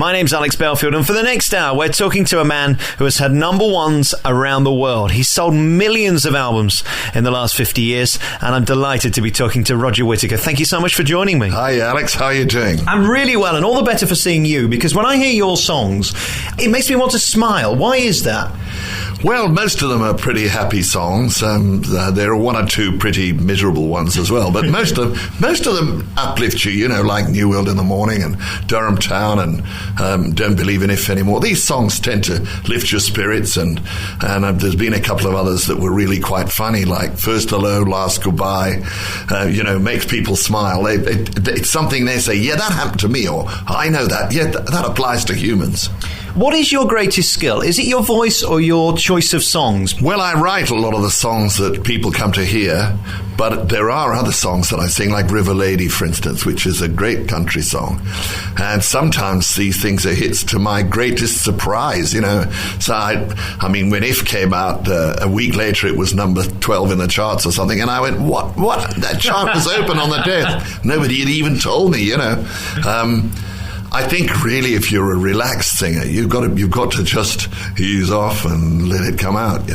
My name's Alex Belfield, and for the next hour, we're talking to a man who has had number ones around the world. He's sold millions of albums in the last 50 years, and I'm delighted to be talking to Roger Whittaker. Thank you so much for joining me. Hi, Alex. How are you doing? I'm really well, and all the better for seeing you, because when I hear your songs, it makes me want to smile. Why is that? Well, most of them are pretty happy songs. There are one or two pretty miserable ones as well, but most of them uplift you, like New World in the Morning and Durham Town and Don't Believe in If Anymore. These songs tend to lift your spirits, and there's been a couple of others that were really quite funny, like First Hello, Last Goodbye, makes people smile. It's something they say, yeah, that happened to me, or I know that, yeah, that applies to humans. What is your greatest skill? Is it your voice or your choice of songs? Well, I write a lot of the songs that people come to hear, but there are other songs that I sing, like River Lady, for instance, which is a great country song. And sometimes these things are hits to my greatest surprise, So, I mean, when If came out, a week later it was number 12 in the charts or something, and I went, what? That chart was open on the death. Nobody had even told me, I think really if you're a relaxed singer, you've got to just ease off and let it come out,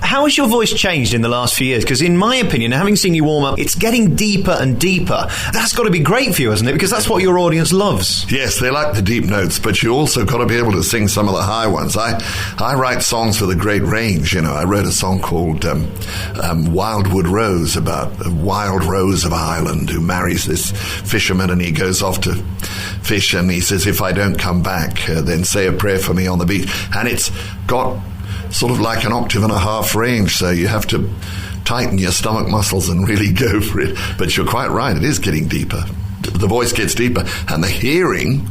How has your voice changed in the last few years? Because in my opinion, having seen you warm up, it's getting deeper and deeper. That's got to be great for you, hasn't it? Because that's what your audience loves. Yes, they like the deep notes, but you also got to be able to sing some of the high ones. I write songs with a great range. I wrote a song called Wildwood Rose, about a wild rose of Ireland who marries this fisherman, and he goes off to fish, and he says, if I don't come back, then say a prayer for me on the beach. And it's got sort of like an octave and a half range, so you have to tighten your stomach muscles and really go for it. But you're quite right, it is getting deeper. The voice gets deeper, and the hearing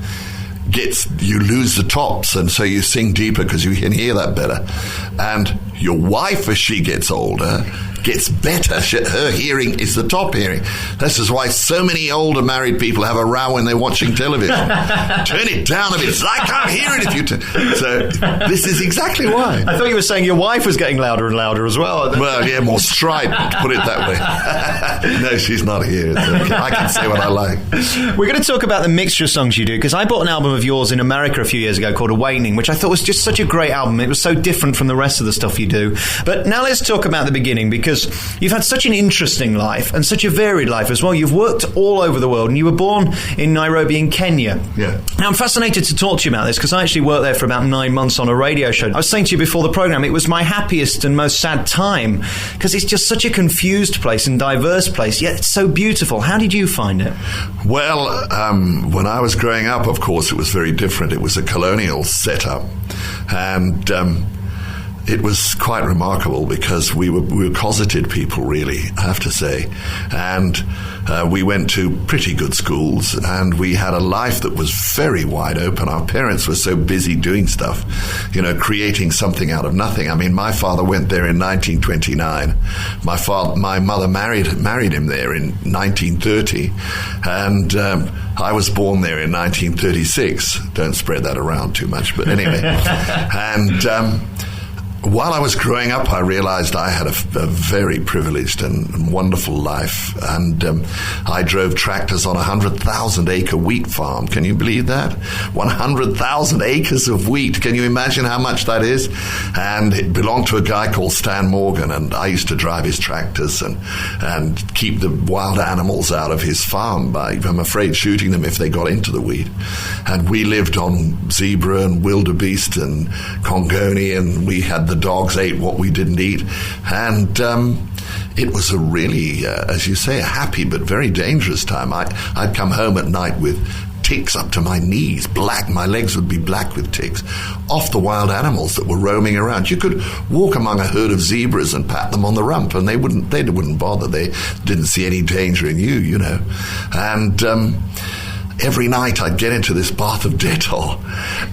you lose the tops, and so you sing deeper because you can hear that better. And your wife, as she gets older, gets better. Her hearing is the top hearing. This is why so many older married people have a row when they're watching television. Turn it down a bit. I can't hear it if you turn. So this is exactly why. I thought you were saying your wife was getting louder and louder as well. Well, yeah, more strident, put it that way. No, she's not here. Okay. I can say what I like. We're going to talk about the mixture of songs you do, because I bought an album of yours in America a few years ago called Awakening, which I thought was just such a great album. It was so different from the rest of the stuff you do. But now let's talk about the beginning, because you've had such an interesting life and such a varied life as well. You've worked all over the world, and you were born in Nairobi in Kenya. Yeah. Now, I'm fascinated to talk to you about this, because I actually worked there for about 9 months on a radio show. I was saying to you before the programme, it was my happiest and most sad time, because it's just such a confused place and diverse place, yet it's so beautiful. How did you find it? Well, when I was growing up, of course, it was very different. It was a colonial setup, and it was quite remarkable because we were closeted people, really, I have to say. And we went to pretty good schools, and we had a life that was very wide open. Our parents were so busy doing stuff, creating something out of nothing. I mean, my father went there in 1929. My mother married him there in 1930, and I was born there in 1936. Don't spread that around too much, but anyway. And while I was growing up, I realized I had a very privileged and wonderful life, and I drove tractors on a 100,000-acre wheat farm. Can you believe that? 100,000 acres of wheat. Can you imagine how much that is? And it belonged to a guy called Stan Morgan, and I used to drive his tractors and keep the wild animals out of his farm by, I'm afraid, shooting them if they got into the wheat. And we lived on zebra and wildebeest and Congoni, and we had the dogs ate what we didn't eat, and it was a really, as you say, a happy but very dangerous time. I'd come home at night with ticks up to my knees, black. My legs would be black with ticks, off the wild animals that were roaming around. You could walk among a herd of zebras and pat them on the rump, and they wouldn't bother. They didn't see any danger in you, and every night I'd get into this bath of Dettol,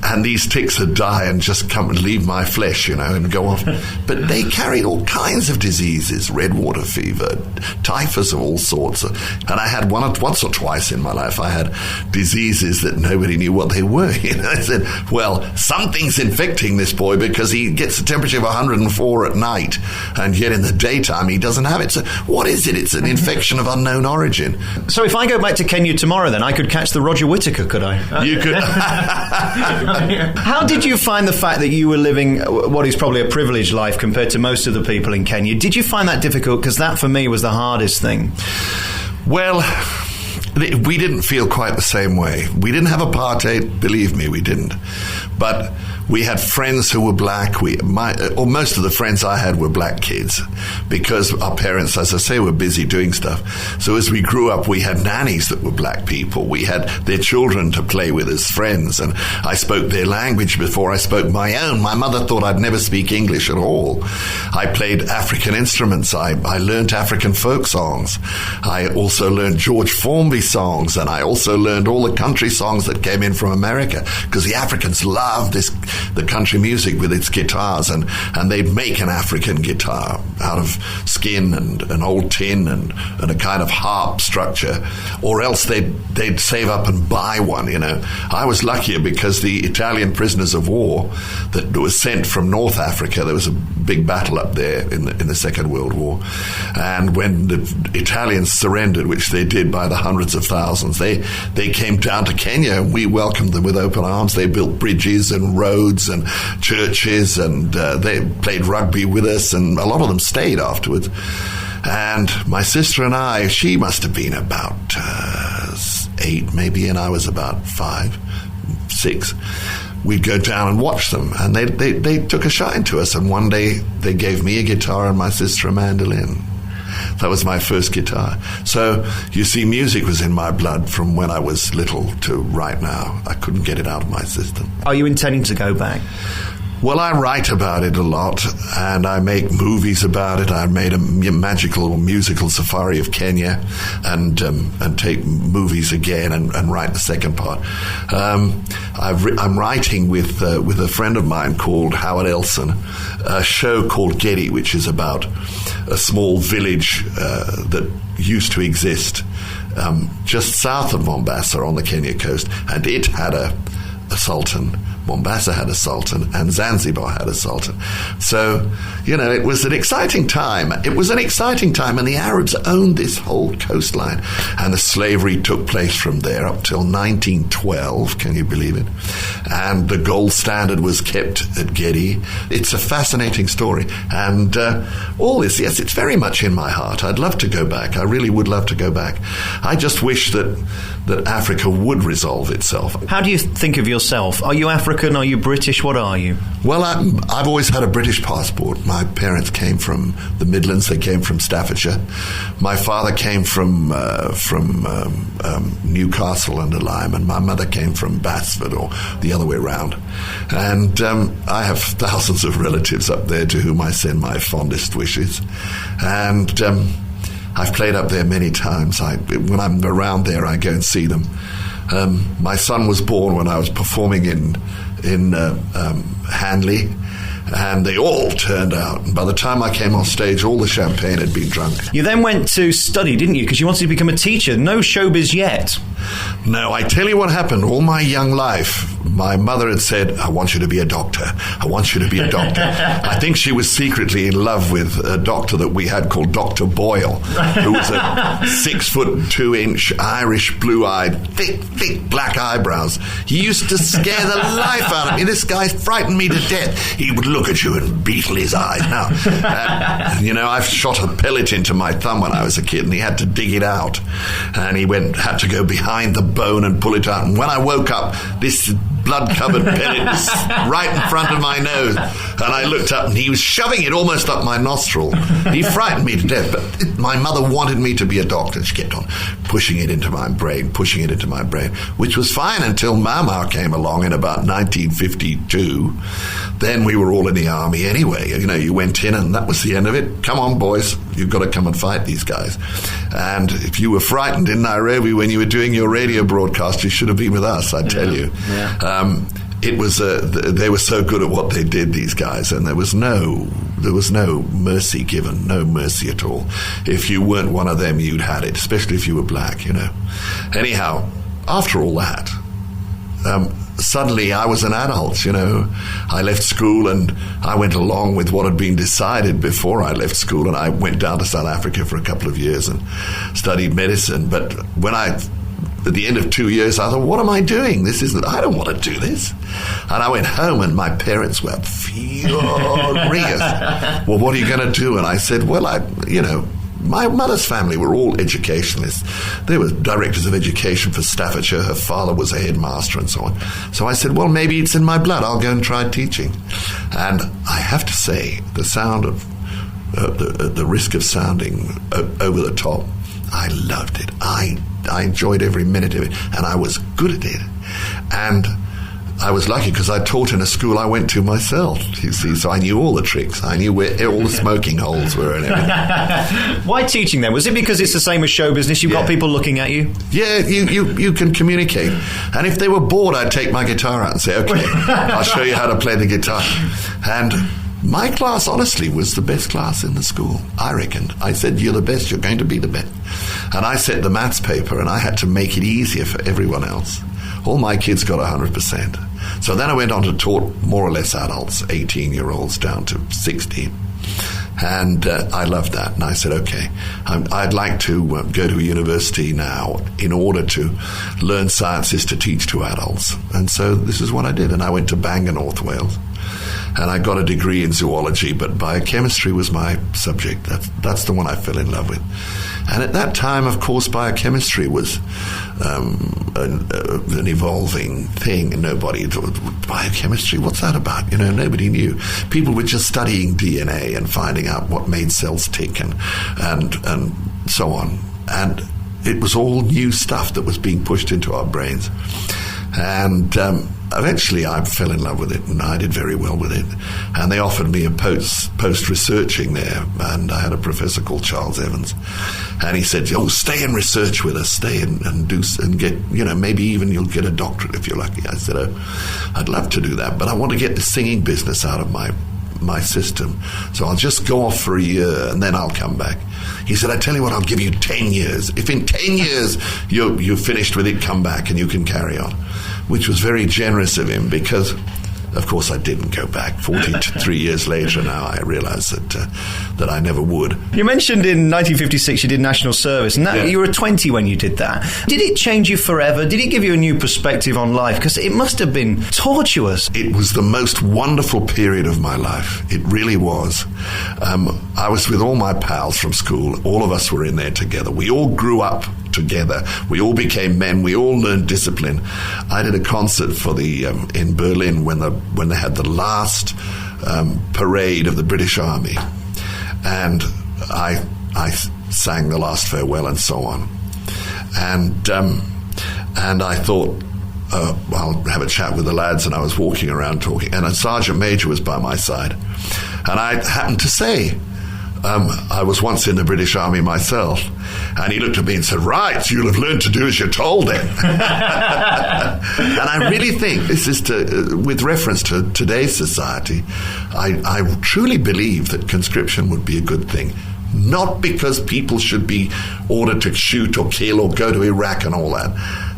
and these ticks would die and just come and leave my flesh, and go off. But they carried all kinds of diseases, red water fever, typhus of all sorts. And I had once or twice in my life, I had diseases that nobody knew what they were. I said, well, something's infecting this boy because he gets a temperature of 104 at night, and yet in the daytime he doesn't have it. So what is it? It's an infection of unknown origin. So if I go back to Kenya tomorrow, then I could catch the Roger Whittaker, could I? You could. How did you find the fact that you were living what is probably a privileged life compared to most of the people in Kenya? Did you find that difficult? Because that, for me, was the hardest thing. Well, we didn't feel quite the same way. We didn't have apartheid, believe me, we didn't. But we had friends who were black. Most of the friends I had were black kids because our parents, as I say, were busy doing stuff. So as we grew up, we had nannies that were black people. We had their children to play with as friends, and I spoke their language before I spoke my own. My mother thought I'd never speak English at all. I played African instruments. I learned African folk songs. I also learned George Formby songs, and I also learned all the country songs that came in from America because the Africans loved the country music with its guitars, and they'd make an African guitar out of skin and an old tin and a kind of harp structure, or else they'd save up and buy one, you know. I was luckier because the Italian prisoners of war that was sent from North Africa, there was a big battle up there in the Second World War, and when the Italians surrendered, which they did by the hundreds of thousands, they came down to Kenya and we welcomed them with open arms. They built bridges and roads and churches, and they played rugby with us, and a lot of them stayed afterwards. And my sister and I, she must have been about 8 maybe, and I was about 5, 6. We'd go down and watch them, and they took a shine to us, and one day they gave me a guitar and my sister a mandolin. That was my first guitar. So, you see, music was in my blood from when I was little to right now. I couldn't get it out of my system. Are you intending to go back? Well, I write about it a lot, and I make movies about it. I made a magical musical safari of Kenya, and take movies again and write the second part. I'm writing with a friend of mine called Howard Elson, a show called Getty, which is about a small village that used to exist just south of Mombasa on the Kenya coast, and it had a sultan. Mombasa had a sultan, and Zanzibar had a sultan. So, you know, it was an exciting time. It was an exciting time, and the Arabs owned this whole coastline. And the slavery took place from there up till 1912, can you believe it? And the gold standard was kept at Getty. It's a fascinating story. And all this, yes, it's very much in my heart. I'd love to go back. I really would love to go back. I just wish that Africa would resolve itself. How do you think of yourself? Are you African? Are you British? What are you? Well, I've always had a British passport. My parents came from the Midlands. They came from Staffordshire. My father came from Newcastle under Lyme, and my mother came from Basford, or the other way around. And I have thousands of relatives up there to whom I send my fondest wishes. And I've played up there many times. When I'm around there, I go and see them. My son was born when I was performing in Hanley, and they all turned out. And by the time I came on stage, all the champagne had been drunk. You then went to study, didn't you? Because you wanted to become a teacher. No showbiz yet. No, I tell you what happened. All my young life, my mother had said, I want you to be a doctor. I want you to be a doctor. I think she was secretly in love with a doctor that we had called Dr. Boyle, who was a 6'2" Irish, blue-eyed, thick black eyebrows. He used to scare the life out of me. This guy frightened me to death. He would look at you and beetle his eyes. Now, I've shot a pellet into my thumb when I was a kid, and he had to dig it out. And he had to go behind the bone and pull it out. And when I woke up, this blood-covered pellet was right in front of my nose. And I looked up, and he was shoving it almost up my nostril. He frightened me to death. But my mother wanted me to be a doctor. She kept on pushing it into my brain, which was fine until Mau came along in about 1952. Then we were all in the army anyway. You know, you went in, and that was the end of it. Come on, boys. You've got to come and fight these guys. And if you were frightened in Nairobi when you were doing your radio broadcast, you should have been with us, I tell you. Yeah. It was they were so good at what they did, these guys, and there was no mercy given, no mercy at all. If you weren't one of them, you'd had it, especially if you were black, you know. Anyhow, after all that, suddenly I was an adult, you know. I left school and I went along with what had been decided before I left school, and I went down to South Africa for a couple of years and studied medicine. But when I at the end of 2 years, I thought, what am I doing? I don't want to do this. And I went home and my parents were furious. Well, what are you going to do? And I said, well, my mother's family were all educationalists. They were directors of education for Staffordshire. Her father was a headmaster and so on. So I said, well, maybe it's in my blood. I'll go and try teaching. And I have to say, the sound of the risk of sounding over the top, I loved it. I enjoyed every minute of it, and I was good at it. And I was lucky because I taught in a school I went to myself, you see, so I knew all the tricks. I knew where all the smoking holes were and everything. Why teaching then? Was it because it's the same as show business? You've got people looking at you? Yeah, you can communicate. And if they were bored, I'd take my guitar out and say, okay, I'll show you how to play the guitar. And my class, honestly, was the best class in the school, I reckoned. I said, you're the best, you're going to be the best. And I set the maths paper, and I had to make it easier for everyone else. All my kids got 100%. So then I went on to taught more or less adults, 18-year-olds down to 16. And I loved that. And I said, okay, I'd like to go to a university now in order to learn sciences to teach to adults. And so this is what I did. And I went to Bangor, North Wales. And I got a degree in zoology, but biochemistry was my subject. That's the one I fell in love with. And at that time, of course, biochemistry was an evolving thing, and nobody thought, biochemistry, what's that about? Nobody knew. People were just studying DNA and finding out what made cells tick and so on. And it was all new stuff that was being pushed into our brains. And eventually I fell in love with it, and I did very well with it. And they offered me a post researching there, and I had a professor called Charles Evans, and he said, stay in research with us, stay and do and get, maybe even you'll get a doctorate if you're lucky. I said, I'd love to do that, but I want to get the singing business out of my system, so I'll just go off for a year and then I'll come back. He said, I tell you what, I'll give you 10 years. If in 10 years you're finished with it, come back and you can carry on. Which was very generous of him because, of course, I didn't go back. 43 years later now, I realise that I never would. You mentioned in 1956 you did national service, and you were 20 when you did that. Did it change you forever? Did it give you a new perspective on life? Because it must have been tortuous. It was the most wonderful period of my life. It really was. I was with all my pals from school. All of us were in there together. We all grew up together. We all became men. We all learned discipline. I did a concert for in Berlin when they had the last parade of the British Army, and I sang the last farewell and so on. And I thought, I'll have a chat with the lads, and I was walking around talking, and a sergeant major was by my side, and I happened to say, I was once in the British Army myself. And he looked at me and said, right, you'll have learned to do as you're told then. And I really think this is with reference to today's society, I truly believe that conscription would be a good thing. Not because people should be ordered to shoot or kill or go to Iraq and all that.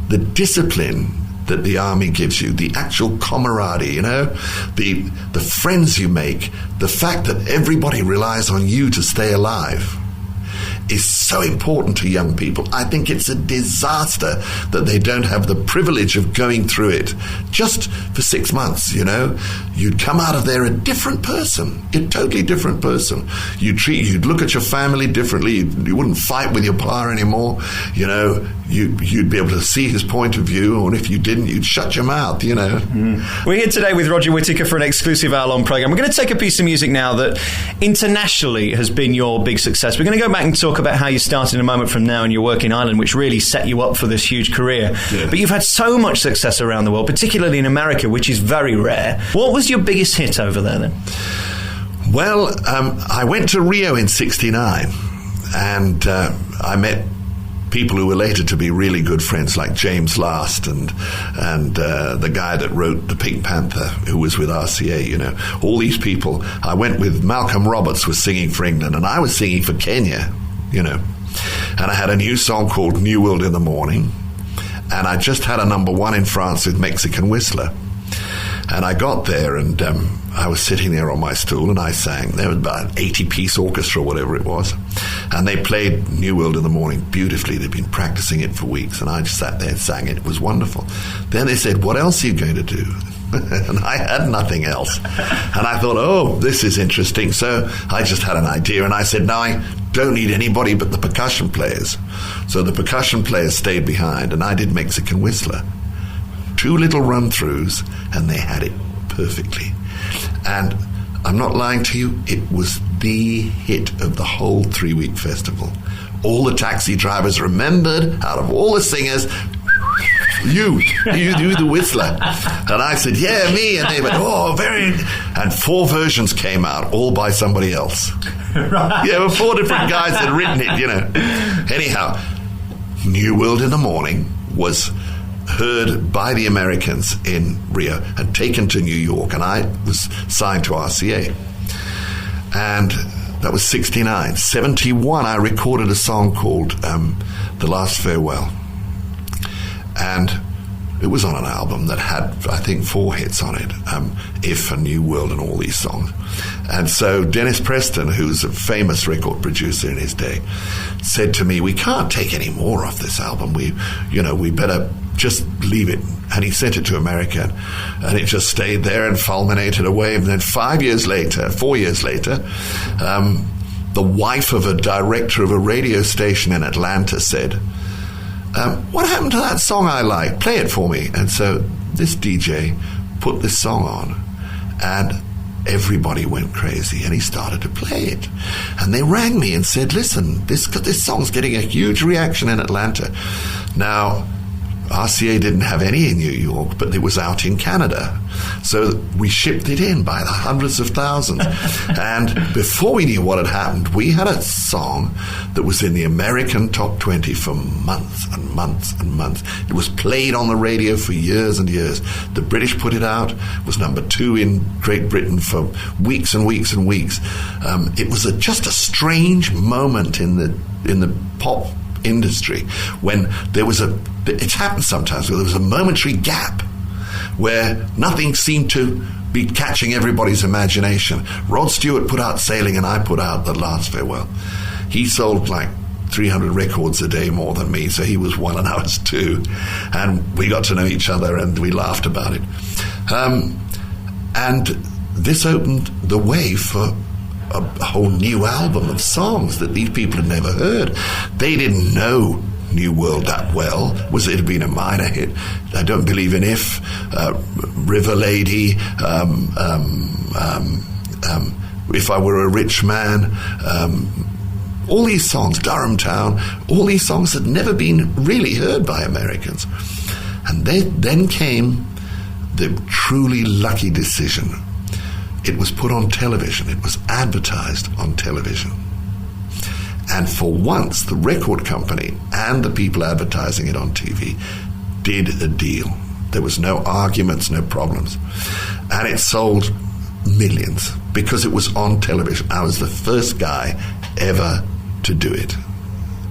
The discipline that the army gives you, the actual camaraderie, the friends you make, the fact that everybody relies on you to stay alive is so important to young people. I think it's a disaster that they don't have the privilege of going through it just for 6 months, You'd come out of there a different person, a totally different person. You'd look at your family differently. You wouldn't fight with your pa anymore, You'd be able to see his point of view, or if you didn't, you'd shut your mouth, We're here today with Roger Whittaker for an exclusive hour-long programme. We're going to take a piece of music now that internationally has been your big success. We're going to go back and talk about how you started in a moment from now in your work in Ireland, which really set you up for this huge career. Yeah. But you've had so much success around the world, particularly in America, which is very rare. What was your biggest hit over there then? Well, I went to Rio in '69, and I met people who were later to be really good friends, like James Last and the guy that wrote The Pink Panther, who was with RCA, all these people. I went with Malcolm Roberts was singing for England, and I was singing for Kenya, And I had a new song called New World in the Morning, and I just had a number one in France with Mexican Whistler. And I got there, and I was sitting there on my stool, and I sang. There was about an 80-piece orchestra, whatever it was. And they played New World in the Morning beautifully. They'd been practicing it for weeks, and I just sat there and sang it. It was wonderful. Then they said, what else are you going to do? And I had nothing else. And I thought, oh, this is interesting. So I just had an idea, and I said, no, I don't need anybody but the percussion players. So the percussion players stayed behind, and I did Mexican Whistler. 2 little run-throughs, and they had it perfectly. And I'm not lying to you, it was the hit of the whole 3-week festival. All the taxi drivers remembered, out of all the singers, you the Whistler. And I said, yeah, me. And they went, oh, very. And 4 versions came out, all by somebody else. Right. Yeah, well, 4 different guys that had written it, you know. Anyhow, New World in the Morning was heard by the Americans in Rio and taken to New York, and I was signed to RCA. And that was 69. 71, I recorded a song called The Last Farewell. And it was on an album that had, I think, 4 hits on it, If and New World and all these songs. And so Dennis Preston, who's a famous record producer in his day, said to me, we can't take any more off this album. We better just leave it. And he sent it to America, and it just stayed there and fulminated away. And then 4 years later, the wife of a director of a radio station in Atlanta said, what happened to that song I like? Play it for me. And so this DJ put this song on, and everybody went crazy, and he started to play it. And they rang me and said, listen, this song's getting a huge reaction in Atlanta. Now, RCA didn't have any in New York, but it was out in Canada. So we shipped it in by the hundreds of thousands. And before we knew what had happened, we had a song that was in the American top 20 for months and months and months. It was played on the radio for years and years. The British put it out. It was number 2 in Great Britain for weeks and weeks and weeks. It was just a strange moment in the pop industry when there was it's happened sometimes where there was a momentary gap where nothing seemed to be catching everybody's imagination. Rod Stewart put out Sailing, and I put out The Last Farewell. He sold like 300 records a day more than me, so he was 1 and I was 2, and we got to know each other and we laughed about it. And this opened the way for a whole new album of songs that these people had never heard. They didn't know New World that well. It had been a minor hit. I don't believe in If, River Lady, If I Were a Rich Man, all these songs, Durham Town, all these songs had never been really heard by Americans. And then came the truly lucky decision. It was put on television. It was advertised on television. And for once, the record company and the people advertising it on TV did a deal. There was no arguments, no problems. And it sold millions because it was on television. I was the first guy ever to do it.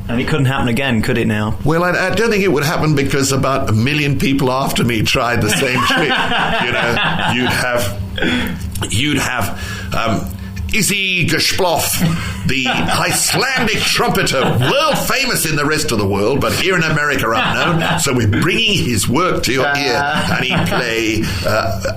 And it couldn't happen again, could it now? Well, I don't think it would happen because about 1 million people after me tried the same trick. You know, you'd have Izzy Gesploff, the Icelandic trumpeter, world famous in the rest of the world, but here in America unknown. So we're bringing his work to your ear, and he'd play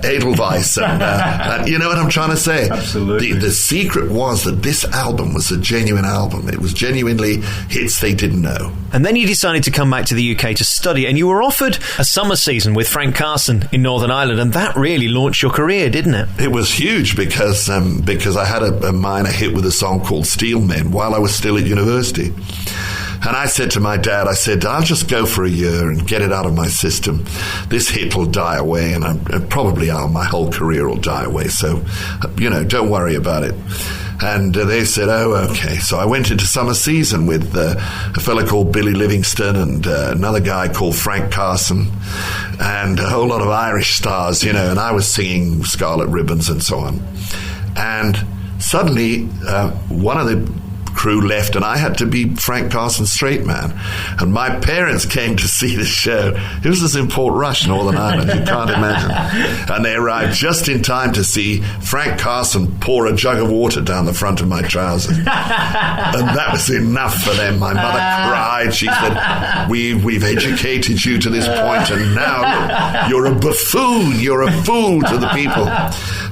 Edelweiss. And you know what I'm trying to say? Absolutely. The secret was that this album was a genuine album. It was genuinely hits they didn't know. And then you decided to come back to the UK to study, and you were offered a summer season with Frank Carson in Northern Ireland, and that really launched your career, didn't it? It was huge because I had a minor hit with a song called Steel Men while I was still at university. And I said to my dad, I'll just go for a year and get it out of my system. This hit will die away, and my whole career will die away. So, don't worry about it. And they said, oh, okay. So I went into summer season with a fella called Billy Livingston and another guy called Frank Carson and a whole lot of Irish stars, and I was singing Scarlet Ribbons and so on. And suddenly, one of the crew left, and I had to be Frank Carson's straight man. And my parents came to see the show. It was in Port Rush, Northern Ireland, you can't imagine. And they arrived just in time to see Frank Carson pour a jug of water down the front of my trousers. And that was enough for them. My mother cried. She said, we've educated you to this point, and now look, you're a buffoon, you're a fool to the people.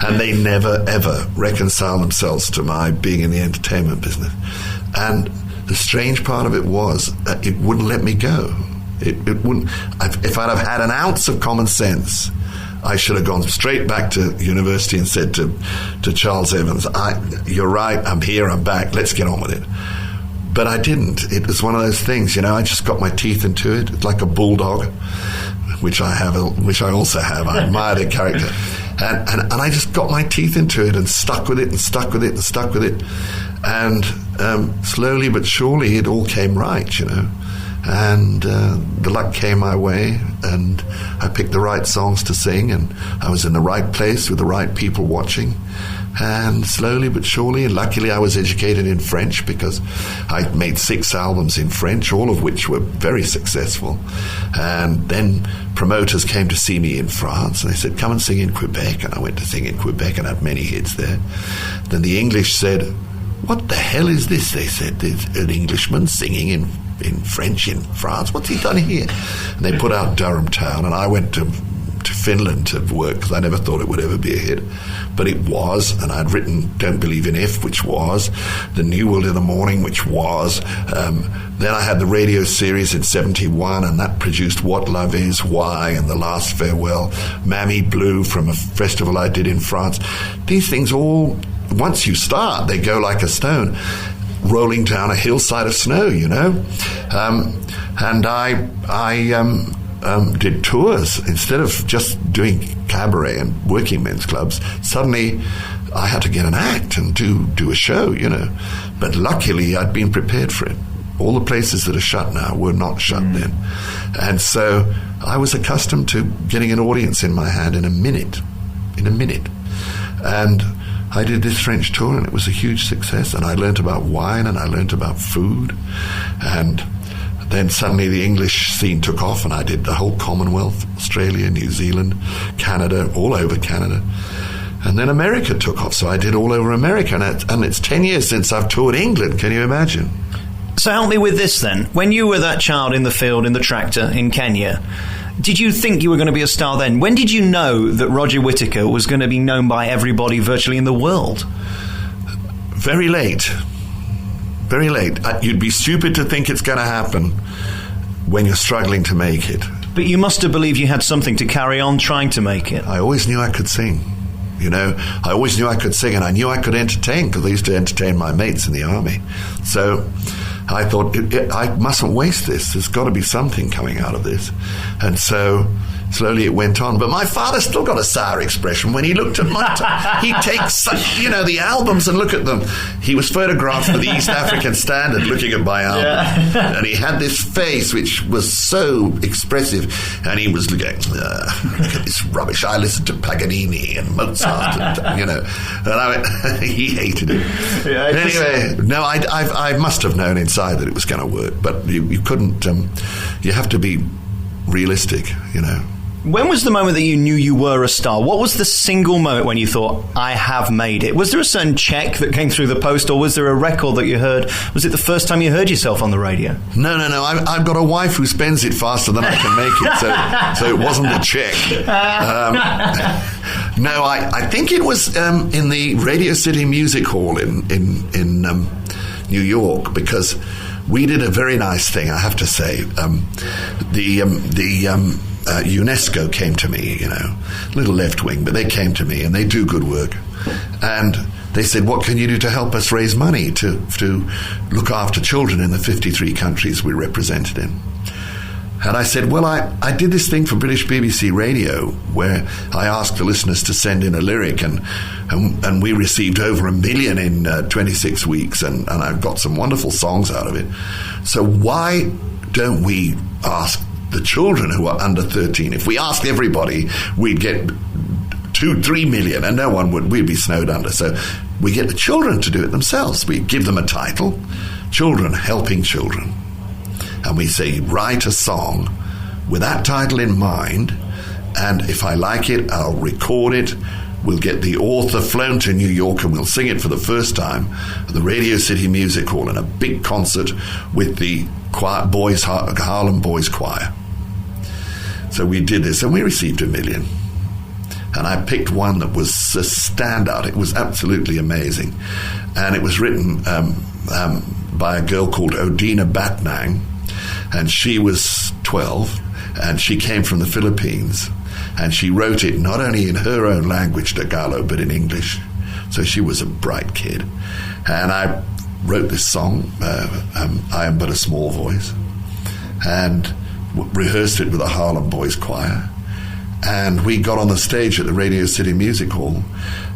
And they never, ever reconciled themselves to my being in the entertainment business. And the strange part of it was it wouldn't let me go. It wouldn't. If I'd have had an ounce of common sense, I should have gone straight back to university and said to Charles Evans, you're right, I'm here, I'm back, let's get on with it. But I didn't. It was one of those things, I just got my teeth into it, like a bulldog, which I also have. I admire their character. And I just got my teeth into it and stuck with it and stuck with it and stuck with it. And slowly but surely it all came right, And the luck came my way, and I picked the right songs to sing, and I was in the right place with the right people watching. And slowly but surely, and luckily I was educated in French, because I made 6 albums in French, all of which were very successful. And then promoters came to see me in France, and they said, come and sing in Quebec. And I went to sing in Quebec and had many hits there. Then the English said, what the hell is this? They said, there's an Englishman singing in French in France. What's he done here? And they put out Durham Town, and I went to Finland to work, because I never thought it would ever be a hit. But it was, and I'd written Don't Believe in If, which was, The New World in the Morning, which was. Then I had the radio series in 71, and that produced What Love Is, Why, and The Last Farewell, Mammy Blue from a festival I did in France. These things all, once you start, they go like a stone, rolling down a hillside of snow, And I did tours. Instead of just doing cabaret and working men's clubs, suddenly I had to get an act and do a show, But luckily I'd been prepared for it. All the places that are shut now were not shut then. And so I was accustomed to getting an audience in my hand in a minute. And I did this French tour, and it was a huge success, and I learnt about wine, and I learnt about food, and then suddenly the English scene took off, and I did the whole Commonwealth, Australia, New Zealand, Canada, all over Canada. And then America took off, so I did all over America, and it's 10 years since I've toured England. Can you imagine? So help me with this then. When you were that child in the field, in the tractor, in Kenya, did you think you were going to be a star then? When did you know that Roger Whittaker was going to be known by everybody virtually in the world? Very late. Very late. You'd be stupid to think it's going to happen when you're struggling to make it. But you must have believed you had something to carry on trying to make it. I always knew I could sing. I always knew I could sing, and I knew I could entertain, because I used to entertain my mates in the army. So I thought, I mustn't waste this. There's got to be something coming out of this. And so slowly it went on. But my father still got a sour expression when he looked at my... He'd take, the albums and look at them. He was photographed for the East African Standard looking at my album. Yeah. And he had this face which was so expressive. And he was looking, look at this rubbish. I listened to Paganini and Mozart, And I went, he hated it. Yeah, anyway, no, I must have known inside that it was going to work. But you couldn't... you have to be realistic, When was the moment that you knew you were a star? What was the single moment when you thought, I have made it? Was there a certain check that came through the post, or was there a record that you heard? Was it the first time you heard yourself on the radio? No. I've got a wife who spends it faster than I can make it, so it wasn't a check. No, I think it was in the Radio City Music Hall in New York, because we did a very nice thing, I have to say. UNESCO came to me, little left wing, but they came to me, and they do good work. And they said, what can you do to help us raise money to look after children in the 53 countries we're represented in? And I said, well, I did this thing for British BBC Radio where I asked the listeners to send in a lyric, and we received over 1 million in 26 weeks, and I've got some wonderful songs out of it. So why don't we ask the children who are under 13? If we asked everybody, we'd get 2-3 million, and no one would. We'd be snowed under. So we get the children to do it themselves. We give them a title, Children Helping Children. And we say, write a song with that title in mind, and if I like it, I'll record it. We'll get the author flown to New York and we'll sing it for the first time at the Radio City Music Hall in a big concert with the Harlem Boys Choir. So we did this and we received $1 million. And I picked one that was a standout. It was absolutely amazing. And it was written by a girl called Odina Batnang, and she was 12, and she came from the Philippines. And she wrote it not only in her own language, Tagalog, but in English. So she was a bright kid. And I wrote this song, I Am But a Small Voice, and rehearsed it with the Harlem Boys Choir. And we got on the stage at the Radio City Music Hall,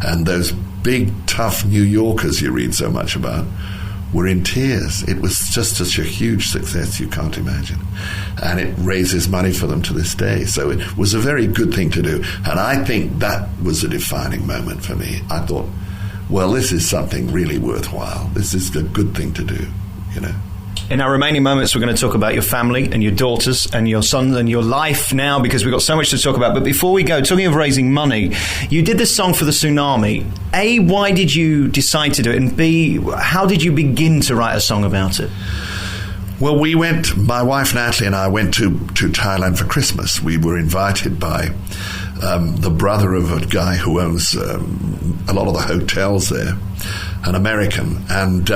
and those big, tough New Yorkers you read so much about were in tears. It was just such a huge success you can't imagine. And it raises money for them to this day. So it was a very good thing to do. And I think that was a defining moment for me. I thought, well, this is something really worthwhile. This is a good thing to do, you know. In our remaining moments, we're going to talk about your family and your daughters and your sons and your life now, because we've got so much to talk about. But before we go, talking of raising money, you did this song for the tsunami. A, why did you decide to do it? And B, how did you begin to write a song about it? Well, my wife Natalie and I went to Thailand for Christmas. We were invited by the brother of a guy who owns a lot of the hotels there, an American, and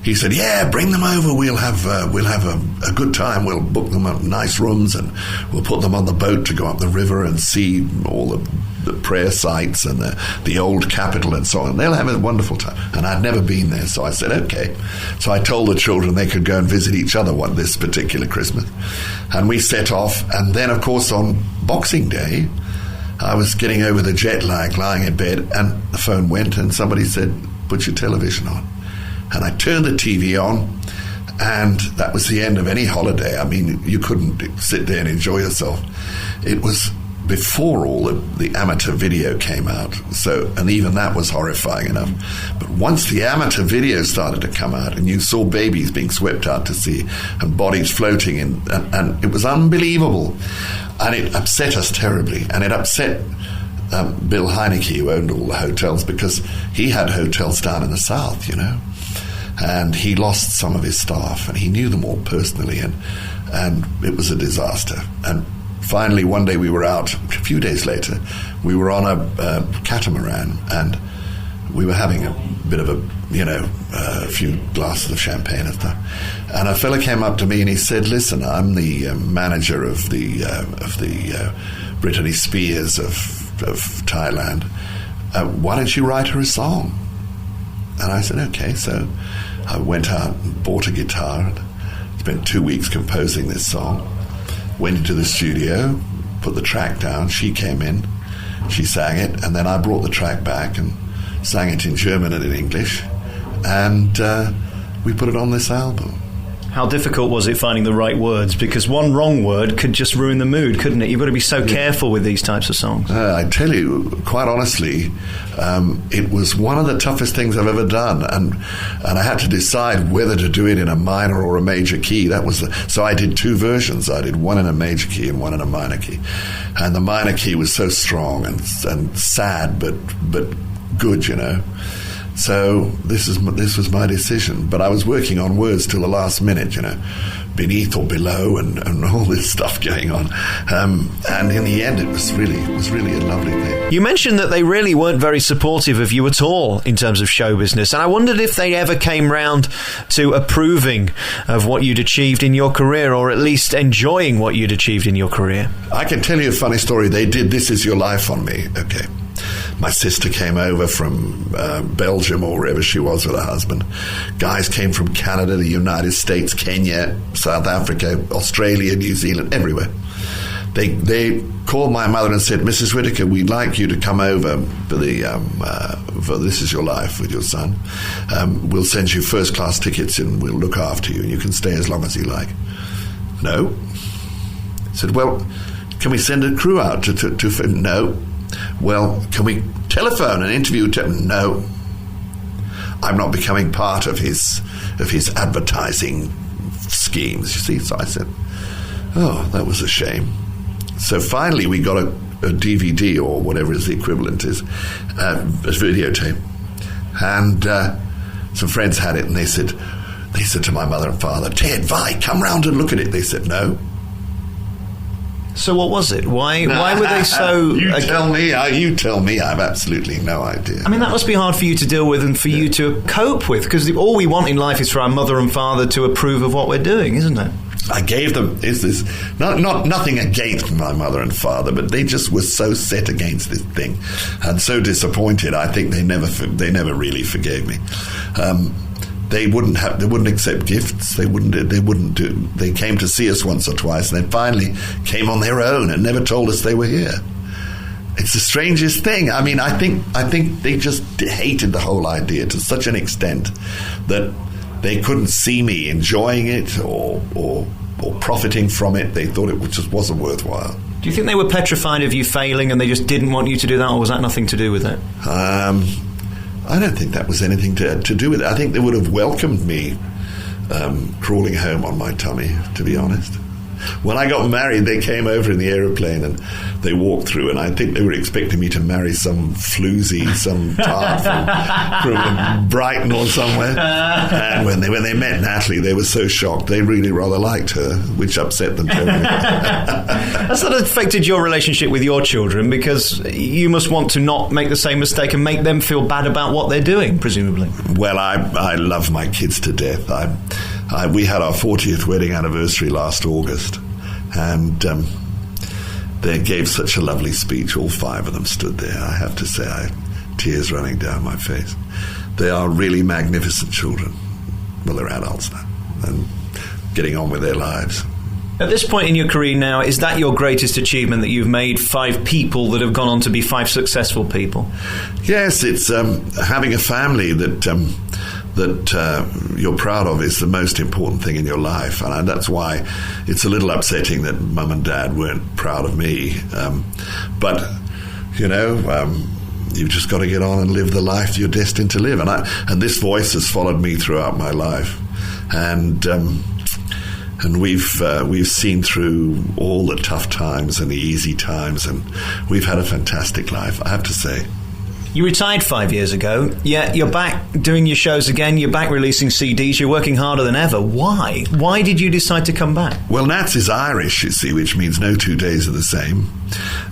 he said, "Yeah, bring them over. We'll have a good time. We'll book them up nice rooms, and we'll put them on the boat to go up the river and see all the prayer sites and the old capital and so on. They'll have a wonderful time." And I'd never been there, so I said, "Okay." So I told the children they could go and visit each other this particular Christmas, and we set off. And then, of course, on Boxing Day, I was getting over the jet lag, lying in bed, and the phone went, and somebody said, "Put your television on." And I turned the TV on, and that was the end of any holiday. I mean, you couldn't sit there and enjoy yourself. It was before all the amateur video came out, and even that was horrifying enough. But once the amateur video started to come out, and you saw babies being swept out to sea and bodies floating, and it was unbelievable. And it upset us terribly, and it upset Bill Heineke, who owned all the hotels, because he had hotels down in the south, you know. And he lost some of his staff, and he knew them all personally, and it was a disaster. And finally, one day we were out, a few days later, we were on a catamaran, and we were having a bit of a few glasses of champagne and stuff. And a fella came up to me and he said, "Listen, I'm the manager of the Britney Spears of Thailand. Why don't you write her a song?" And I said, "Okay." So I went out and bought a guitar and spent 2 weeks composing this song. Went into the studio, put the track down. She came in, she sang it, and then I brought the track back and sang it in German and in English, and we put it on this album. How difficult was it finding the right words? Because one wrong word could just ruin the mood, couldn't it? You've got to be so careful with these types of songs. I tell you, quite honestly, it was one of the toughest things I've ever done, and I had to decide whether to do it in a minor or a major key. So I did 2 versions. I did one in a major key and one in a minor key, and the minor key was so strong and sad, but good, you know. So this was my decision, but I was working on words till the last minute, you know, beneath or below, and all this stuff going on. And in the end, it was really a lovely thing. You mentioned that they really weren't very supportive of you at all in terms of show business, and I wondered if they ever came round to approving of what you'd achieved in your career, or at least enjoying what you'd achieved in your career. I can tell you a funny story. They did This Is Your Life on me, okay. My sister came over from Belgium or wherever she was with her husband. Guys came from Canada, the United States, Kenya, South Africa, Australia, New Zealand, everywhere. They called my mother and said, "Mrs. Whittaker, we'd like you to come over for This Is Your Life with your son. We'll send you first-class tickets and we'll look after you, and you can stay as long as you like." No. I said, "Well, can we send a crew out to No. Well, can we telephone and interview? No. I'm not becoming part of his advertising schemes, you see. So I said, oh, that was a shame. So finally we got a DVD, or whatever the equivalent is, a videotape. And some friends had it, and they said to my mother and father, Ted, Vi, come round and look at it. They said, no. So what was it? Why were they so... You tell me. I've absolutely no idea. I mean, that must be hard for you to deal with and for you to cope with, because all we want in life is for our mother and father to approve of what we're doing, isn't it? I gave them nothing against my mother and father, but they just were so set against this thing and so disappointed. I think they never really forgave me. They wouldn't accept gifts. They came to see us once or twice, and then finally came on their own and never told us they were here. It's the strangest thing. I mean, I think they just hated the whole idea to such an extent that they couldn't see me enjoying it or profiting from it. They thought it just wasn't worthwhile. Do you think they were petrified of you failing and they just didn't want you to do that, or was that nothing to do with it? I don't think that was anything to do with it. I think they would have welcomed me crawling home on my tummy, to be honest. When I got married, they came over in the aeroplane and they walked through, and I think they were expecting me to marry some floozy, some tart from Brighton or somewhere. And when they met Natalie, they were so shocked. They really rather liked her, which upset them terribly. Has that affected your relationship with your children? Because you must want to not make the same mistake and make them feel bad about what they're doing, presumably. Well, I love my kids to death. We had our 40th wedding anniversary last August, and they gave such a lovely speech. All 5 of them stood there. I have to say, tears running down my face. They are really magnificent children. Well, they're adults now and getting on with their lives. At this point in your career now, is that your greatest achievement, that you've made 5 people that have gone on to be 5 successful people? Yes, it's having a family that you're proud of is the most important thing in your life, and that's why it's a little upsetting that Mum and Dad weren't proud of me. But you've just got to get on and live the life you're destined to live, and this voice has followed me throughout my life, and we've seen through all the tough times and the easy times, and we've had a fantastic life, I have to say. You retired 5 years ago, yet you're back doing your shows again, you're back releasing CDs, you're working harder than ever. Why? Why did you decide to come back? Well, Nats is Irish, you see, which means no 2 days are the same.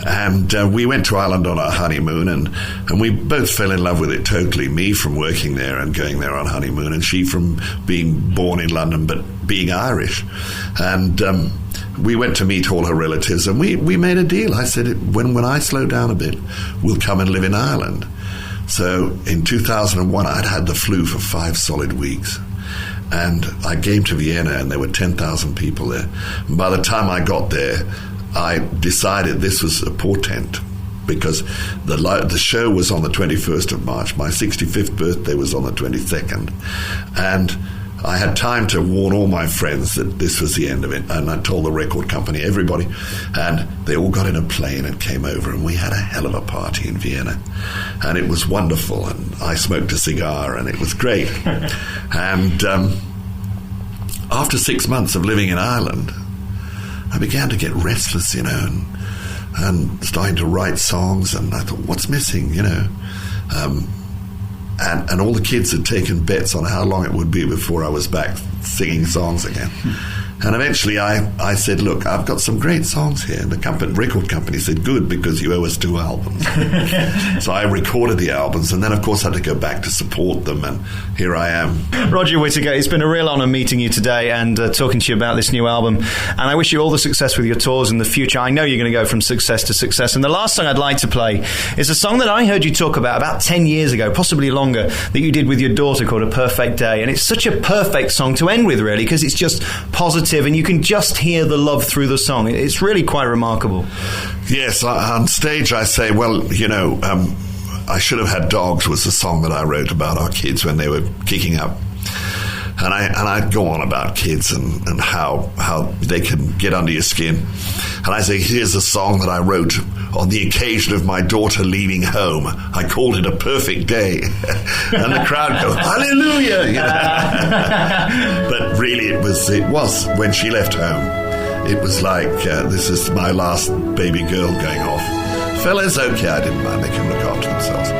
And we went to Ireland on our honeymoon, and we both fell in love with it totally. Me from working there and going there on honeymoon, and she from being born in London but being Irish. And we went to meet all her relatives, and we made a deal. I said, when I slow down a bit, we'll come and live in Ireland. So in 2001, I'd had the flu for 5 solid weeks. And I came to Vienna, and there were 10,000 people there. And by the time I got there, I decided this was a portent, because the show was on the 21st of March. My 65th birthday was on the 22nd. And I had time to warn all my friends that this was the end of it, and I told the record company, everybody, and they all got in a plane and came over, and we had a hell of a party in Vienna, and it was wonderful, and I smoked a cigar, and it was great. And after 6 months of living in Ireland, I began to get restless, and starting to write songs, and I thought, what's missing, And all the kids had taken bets on how long it would be before I was back singing songs again. And eventually I said, look, I've got some great songs here. And the record company said, good, because you owe us 2 albums. So I recorded the albums, and then, of course, I had to go back to support them, and here I am. Roger Whittaker, it's been a real honour meeting you today and talking to you about this new album. And I wish you all the success with your tours in the future. I know you're going to go from success to success. And the last song I'd like to play is a song that I heard you talk about 10 years ago, possibly longer, that you did with your daughter, called A Perfect Day. And it's such a perfect song to end with, really, because it's just positive, and you can just hear the love through the song. It's really quite remarkable. Yes, on stage I say, well, I Should Have Had Dogs was the song that I wrote about our kids when they were kicking up. And I'd go on about kids and how they can get under your skin. And I say, here's a song that I wrote on the occasion of my daughter leaving home. I called it A Perfect Day. And the crowd goes, hallelujah! You know? But really it was when she left home. It was like, this is my last baby girl going off. Fellas, okay, I didn't mind. They can look after themselves.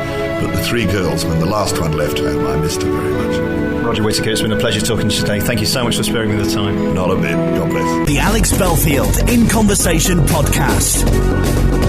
But the 3 girls, when the last one left home, I missed her very much. Roger Whittaker, it's been a pleasure talking to you today. Thank you so much for sparing me the time. Not a bit. God bless. The Alex Belfield In Conversation podcast.